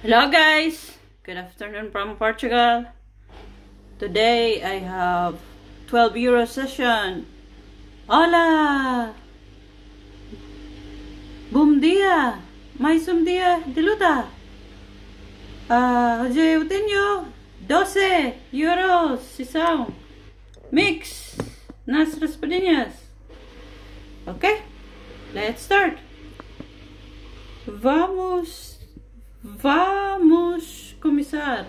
Hello guys, good afternoon from Portugal. Today I have 12 euro session. Hola! Bom dia! Mais dia de luta. Hoje eu tenho 12 euros sessão. Mix nas raspadinhas. Ok? Let's start. Vamos começar.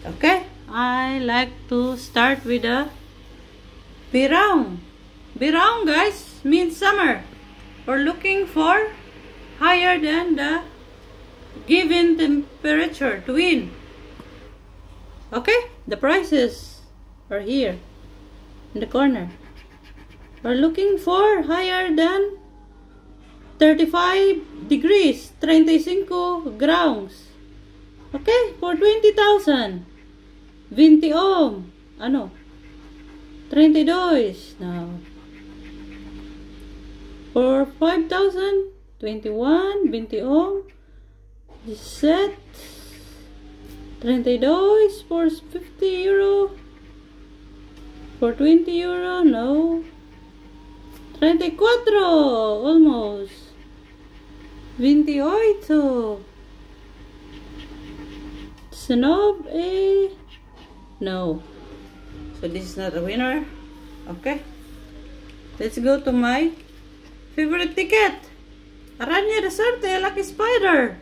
Okay, I like to start with a verão. Verão, guys, means summer. We're looking for higher than the given temperature to win. Okay, the prices are here in the corner. We're looking for higher than 35 degrees, 35 graus. Okay, for 20,000. 20 ohm. Ano? 32. Now. For 5,000, 21, 20 ohm. Set. 32 for 50 euro. For 20 euro, no. 34, almost. 28. Snob, no. So this is not a winner. Okay. Let's go to my favorite ticket. Araña de Suerte, Lucky Spider.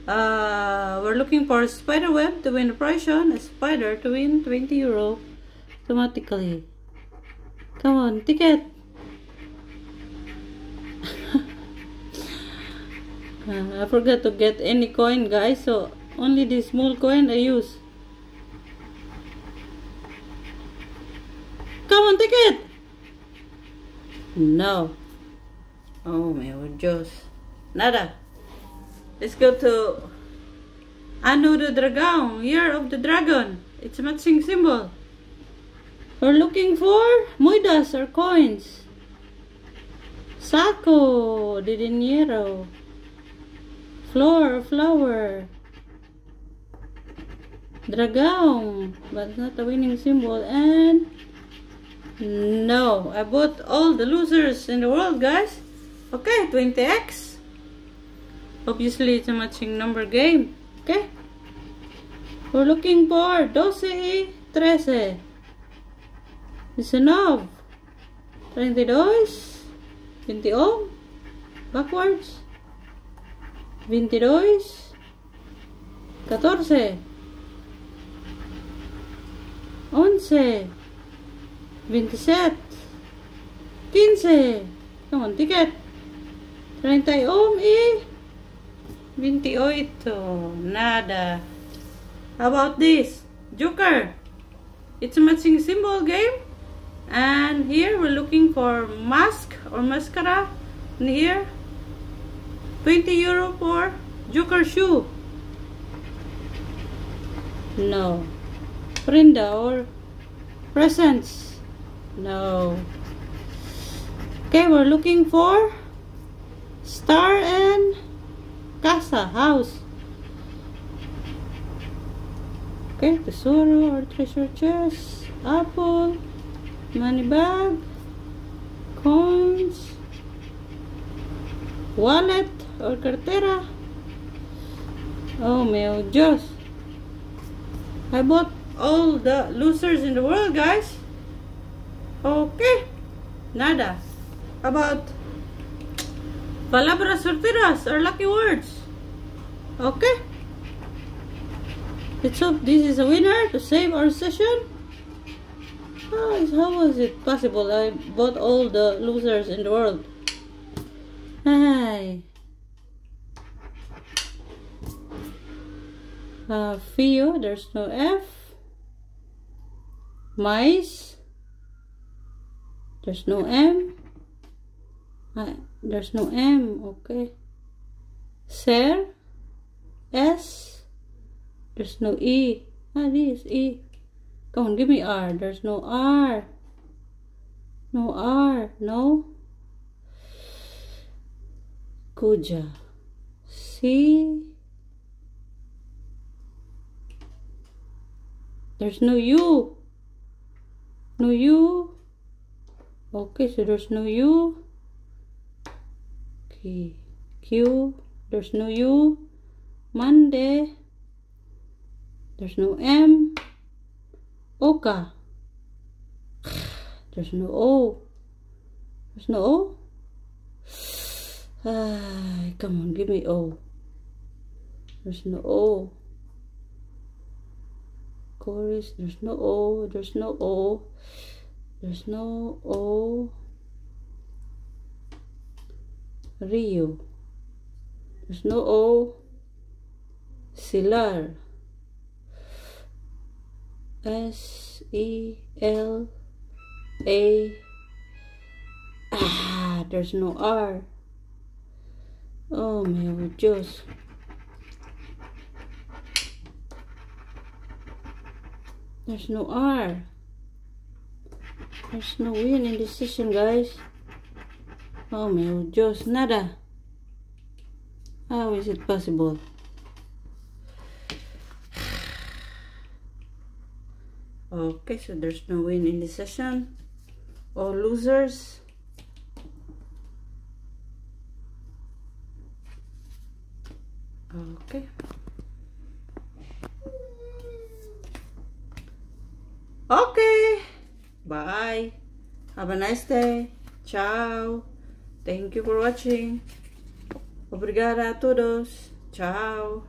We're looking for a spider web to win the prize on a spider to win 20 euro automatically. Come on, ticket. I forgot to get any coin, guys, so only this small coin I use. Come on, take it! No. Oh my Dios. Nada. Let's go to Ano do Dragão, Year of the Dragon. It's a matching symbol. We're looking for moedas or coins. Saco de dinero. Flower. Dragão, but not a winning symbol. And no, I bought all the losers in the world, guys. Okay, 20x. Obviously, it's a matching number game. Okay, we're looking for 12 y 13. 19. 32. 20 ohm. Backwards. 22. 14. 11. 27. 15. Come on, ticket. 30 ohm y 28. Nada. How about this? Joker. It's a matching symbol game. And here we're looking for mask or mascara. And here 20 euro for Joker shoe. No. Prenda or presents. No. Okay, we're looking for star and casa, house. Okay, tesoro or treasure chest, apple, money bag, coins, wallet or cartera. Oh my Dios. I bought all the losers in the world, guys. Okay. Nada. About palabras sorteras or lucky words. Okay. Let's hope this is a winner to save our session. How was it possible? I bought all the losers in the world. Hi. Fio, there's no F. Mice, there's no M. There's no M. Okay. Ser, S, there's no E. This E. Come on, give me R. There's no R. No R. No. Kuja. C There's no U. No U. Okay, so there's no U. Okay. Q. There's no U. Monday. There's no M. Oka. There's no O. There's no O. Come on, give me O. There's no O. Chorus. There's no O. There's no O. There's no O. Rio. There's no O. Silar. S-E-L-A. There's no R. Oh my Diyos. There's no R. There's no win in this session, guys. Oh my Diyos. Nada. How is it possible? Okay, so there's no win in this session. All losers. Okay. Okay. Bye. Have a nice day. Ciao. Thank you for watching. Obrigada a todos. Ciao.